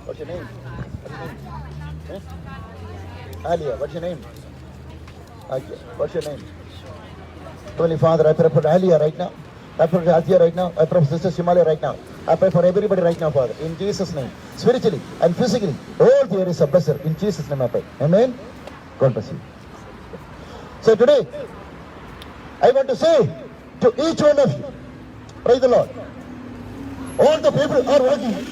What's your name? What's your name? Eh? Alia, what's your name? Okay. What's your name? Holy Father, I pray for Alia right now. I pray for Atia right now. I pray for Sister Shimalia right now. I pray for everybody right now, Father. In Jesus' name. Spiritually and physically. All the areas are blessed. In Jesus' name I pray. Amen. God bless you. So today, I want to say to each one of you, praise the Lord. All the people are working.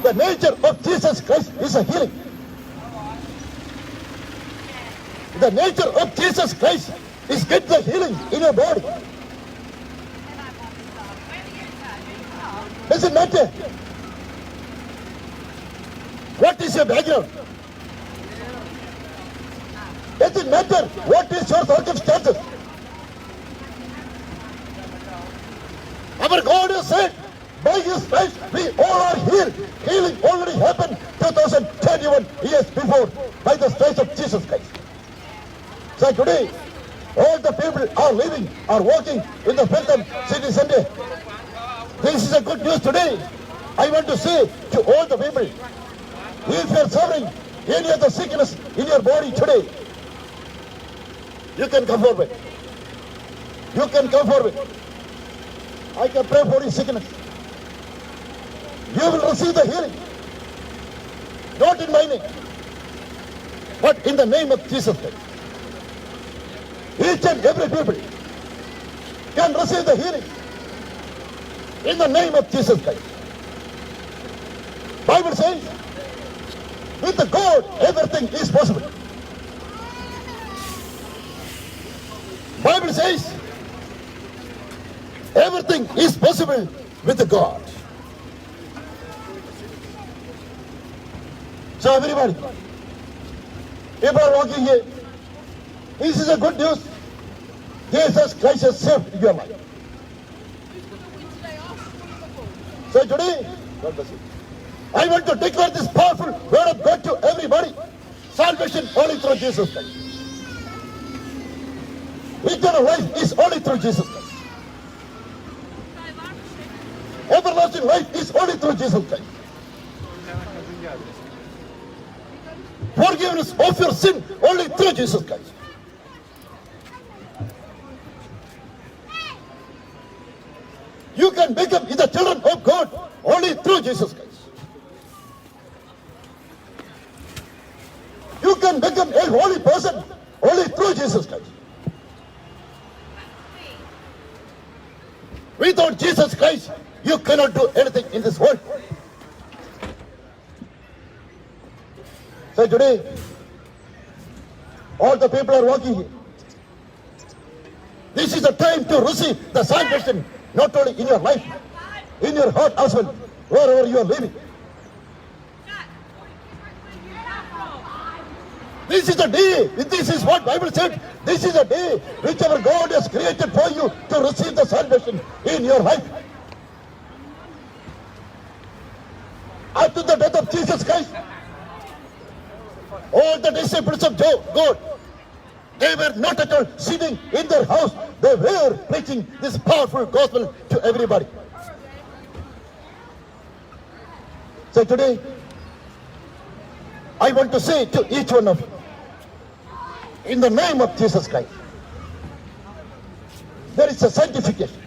The nature of Jesus Christ is a healing. The nature of Jesus Christ is get the healing in your body. Doesn't matter what is your background. Doesn't matter what is your circumstances. Our God has said, by His stripes we all are healed. Healing already happened 2021 years before by the stripes of Jesus Christ. So today, all the people are living, are walking in the Phantom City Sunday. This is a good news today. I want to say to all the people, if you are suffering any of the sickness in your body today, you can come forward. You can come forward. I can pray for your sickness. You will receive the healing. Not in my name, but in the name of Jesus Christ. Each and every people can receive the healing in the name of Jesus Christ. Bible says, with the God, everything is possible. Bible says, everything is possible with the God. So everybody, people are walking here. This is a good news. Jesus Christ has saved your life. So today, God bless you. I want to declare this powerful word of God to everybody. Salvation only through Jesus Christ. Eternal life is only through Jesus Christ. Everlasting life is only through Jesus Christ. Forgiveness of your sin only through Jesus Christ. You can become the children of God only through Jesus Christ. You can become a holy person only through Jesus Christ. Without Jesus Christ, you cannot do anything in this world. So today, all the people are walking here. This is the time to receive the salvation, not only in your life, in your heart as well, wherever you are living. This is the day, this is what Bible said, this is the day which our God has created for you to receive the salvation in your life. After the death of Jesus Christ, all the disciples of God, they were not at all sitting in their house. They were preaching this powerful gospel to everybody. So today, I want to say to each one of you, in the name of Jesus Christ, there is a sanctification.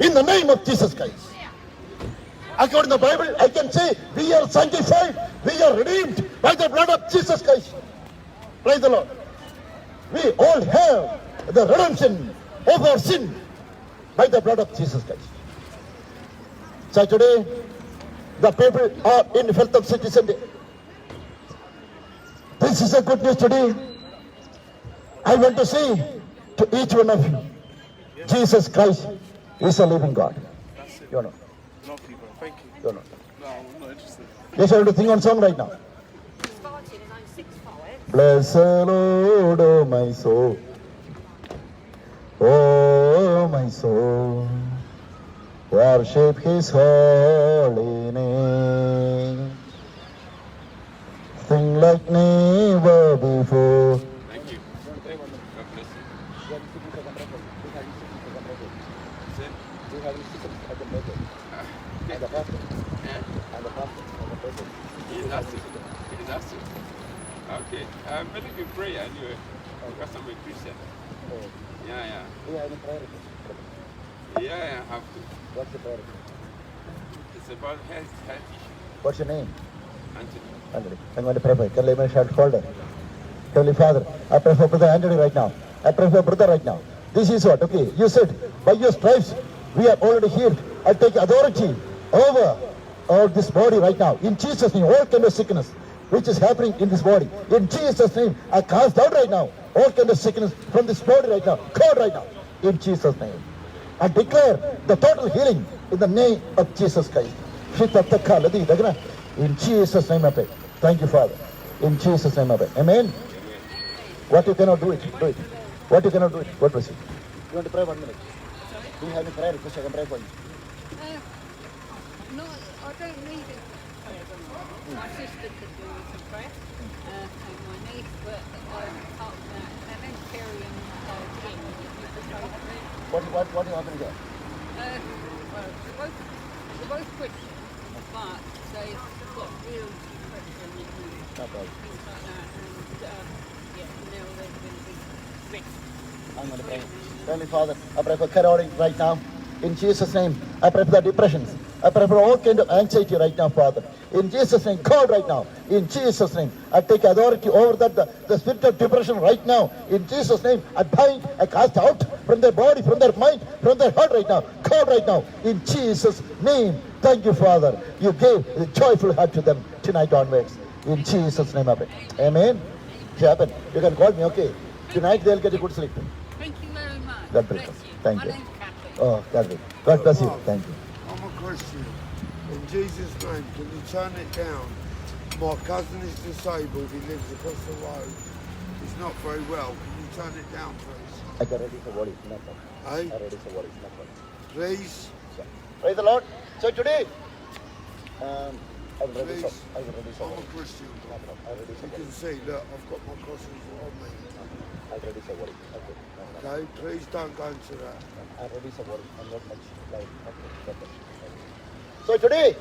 In the name of Jesus Christ. According to the Bible, I can say we are sanctified, we are redeemed by the blood of Jesus Christ. Praise the Lord. We all have the redemption of our sin by the blood of Jesus Christ. So today, the people are in Phantom City Sunday. This is a good news today. I want to say to each one of you, Jesus Christ is a living God. You know. No, people. Thank you. You know. No, I'm not interested. Yes, I want to sing one song right now. Bless the Lord, oh my soul. Oh my soul. Worship His holy name. Sing like never before. Thank you. God bless you. He's asking. He's asking. Okay. But if you pray anyway, because I'm a Christian. Yeah. Do you have any prayer request? Yeah, I have to. What's your prayer request? It's about health issue. What's your name? Anthony. Anthony. I'm going to pray for you. Can I lay my shoulder? Heavenly Father, I pray for Brother Anthony right now. I pray for Brother right now. This is what, okay, you said, by your stripes, we are already healed. I take authority over this body right now. In Jesus' name, all kind of sickness which is happening in this body. In Jesus' name, I cast out right now all kind of sickness from this body right now. God right now. In Jesus' name. I declare the total healing in the name of Jesus Christ. In Jesus' name I pray. Thank you, Father. In Jesus' name I pray. Amen. What you cannot do it, do it. What you cannot do it, God bless you. You want to pray 1 minute? Do you have any prayer request? I can pray for you. No, I don't need it. My sister could do with some prayer, and my niece, but apart from that, and then Terry and Jim, if you could pray for me. What do you happen here? Well, they're both Christian, but they've got real depression and things No problem. like that, and now they're going to be rich. I'm going to pray. Heavenly Father, I pray for Carolyn right now. In Jesus' name, I pray for the depressions. I pray for all kind of anxiety right now, Father. In Jesus' name, God right now. In Jesus' name, I take authority over that, the spirit of depression right now. In Jesus' name, I bind, I cast out from their body, from their mind, from their heart right now. God right now. In Jesus' name, thank you, Father. You gave a joyful heart to them tonight onwards. In Jesus' name, I pray. Amen. It happened. You can call me, okay? Tonight they'll get a good sleep. Thank you very much. God bless you. Thank My you. name's Kathy. Oh, God bless you. Thank you. I'm a Christian. In Jesus' name, can you turn it down? My cousin is disabled. He lives across the road. He's not very well. Can you turn it down, please? I got ready for worry. No problem. Hey, I ready for worry. No problem. please. So, praise the Lord. So today, I'm ready Please. for. I'm ready for I'm a worry. Christian. No problem. I'm ready for You worry. can see, look, I've got my crosses on me. I'm ready for worry. Okay. No problem. Okay, please don't go into that. I'm ready for worry. I'm not much loud. Okay. God bless you. So today,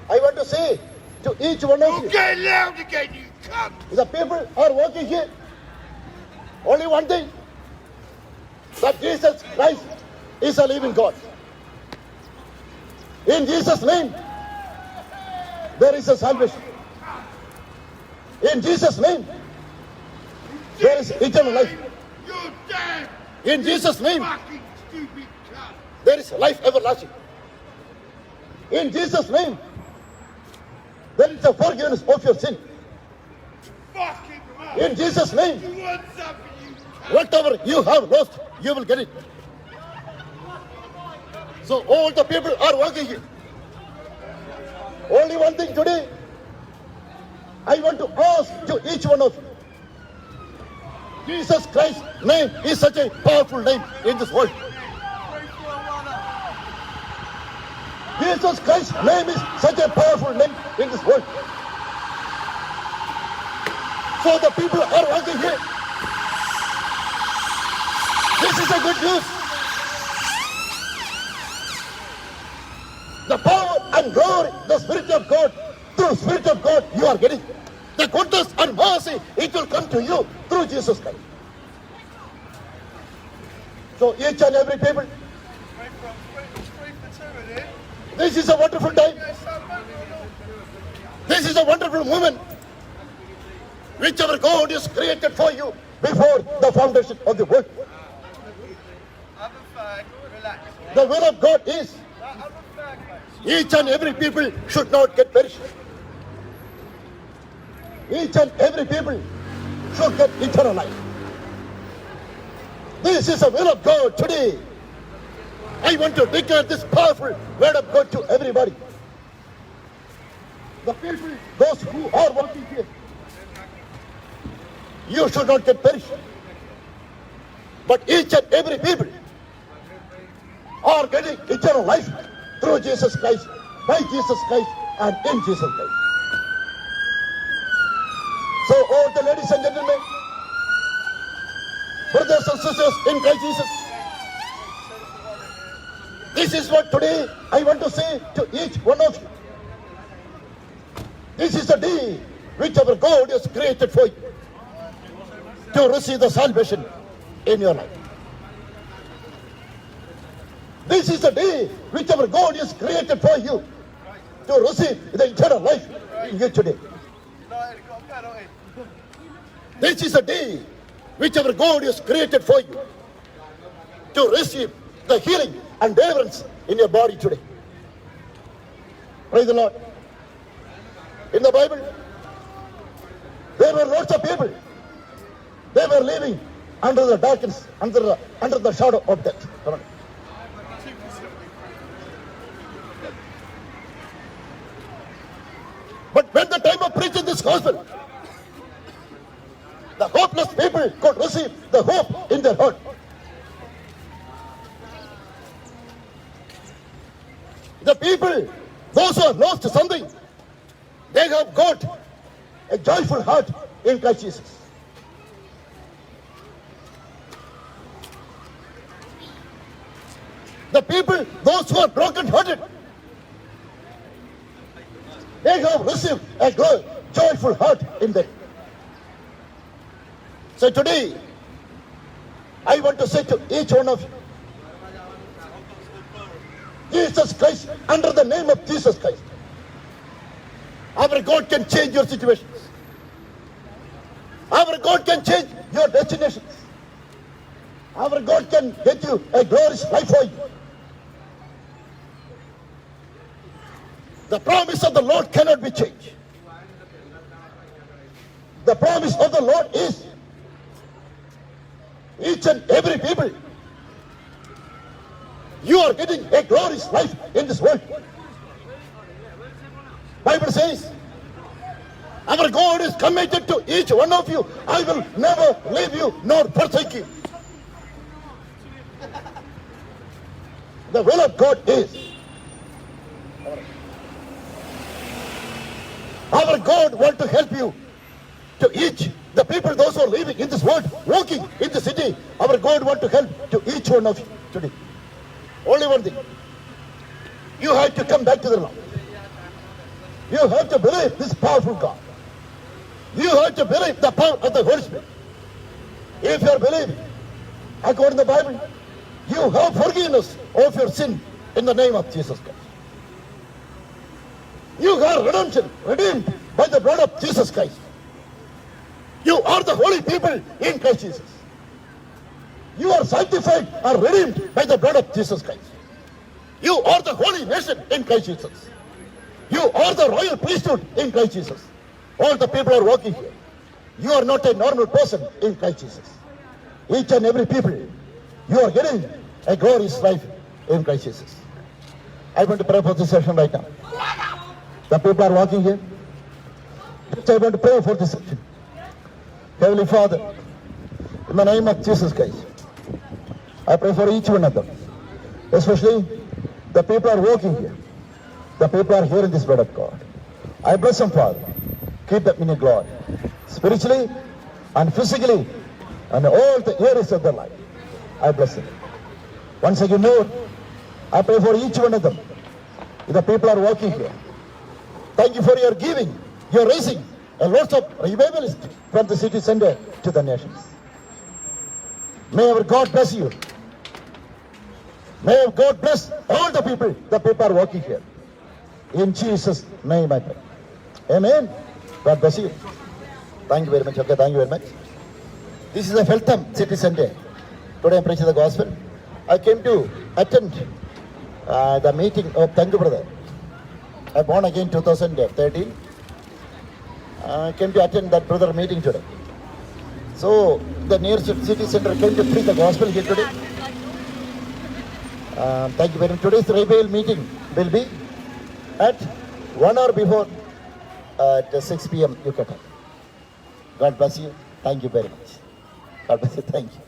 I want to say to each one of you, Get loud again, you cunt! the people are working here. Only one thing, that Jesus Christ is a living God. In Jesus' name, there is a salvation. In Jesus' name, there is eternal life. You're dead! In Jesus' name, Fucking stupid cunt! there is life everlasting. In Jesus' name, there is a forgiveness of your sin. Fucking mouth! In Jesus' name, You want something, you cunt! whatever you have lost, you will get it. So all the people are working here. Only one thing today, I want to ask to each one of you. Jesus Christ's name is such a powerful name in this world. Jesus Christ's name is such a powerful name in this world. So the people are working here. This is a good news. The power and glory, the Spirit of God, through Spirit of God you are getting. The goodness and mercy, it will come to you through Jesus Christ. So each and every people, this is a wonderful time. This is a wonderful moment which our God is created for you before the foundation of the world. The will of God is each and every people should not get perished. Each and every people should get eternal life. This is the will of God today. I want to declare this powerful word of God to everybody. The people, those who are working here, you should not get perished. But each and every people are getting eternal life through Jesus Christ, by Jesus Christ, and in Jesus Christ. So all the ladies and gentlemen, brothers and sisters in Christ Jesus, this is what today I want to say to each one of you. This is the day which our God has created for you to receive the salvation in your life. This is the day which our God has created for you to receive the eternal life in you today. This is the day which our God has created for you to receive the healing and deliverance in your body today. Praise the Lord. In the Bible, there were lots of people. They were living under the darkness, under the shadow of death. Come on. But when the time of preaching this gospel, the hopeless people could receive the hope in their heart. The people, those who have lost something, they have got a joyful heart in Christ Jesus. The people, those who are broken-hearted, they have received a joyful heart in them. So today, I want to say to each one of you, Jesus Christ, under the name of Jesus Christ, our God can change your situations. Our God can change your destinations. Our God can get you a glorious life for you. The promise of the Lord cannot be changed. The promise of the Lord is each and every people, you are getting a glorious life in this world. Bible says, our God is committed to each one of you. I will never leave you nor forsake you. The will of God is, our God wants to help you to each the people, those who are living in this world, walking in the city. Our God wants to help to each one of you today. Only one thing. You have to come back to the Lord. You have to believe this powerful God. You have to believe the power of the Holy Spirit. If you are believing, according to the Bible, you have forgiveness of your sin in the name of Jesus Christ. You have redemption, redeemed by the blood of Jesus Christ. You are the holy people in Christ Jesus. You are sanctified or redeemed by the blood of Jesus Christ. You are the holy nation in Christ Jesus. You are the royal priesthood in Christ Jesus. All the people are walking here. You are not a normal person in Christ Jesus. Each and every people, you are getting a glorious life in Christ Jesus. I want to pray for this session right now. The people are walking here. I want to pray for this session. Heavenly Father, in the name of Jesus Christ, I pray for each one of them. Especially the people are walking here. The people are hearing this word of God. I bless them, Father. Keep them in your glory. Spiritually and physically and all the areas of their life. I bless them. Once again, Lord, I pray for each one of them. The people are walking here. Thank you for your giving, your raising, a lot of revivalists from the city center to the nations. May our God bless you. May our God bless all the people are walking here. In Jesus' name I pray. Amen. God bless you. Thank you very much. Okay, thank you very much. This is a Feltham City Center. Today I'm preaching the gospel. I came to attend the meeting of Thangu brother. I born again 2013. I came to attend that brother meeting today. So the nearest city center came to preach the gospel here today. Thank you very much. Today's revival meeting will be at 1 hour before at 6 p.m. Yucatan. God bless you. Thank you very much. God bless you. Thank you.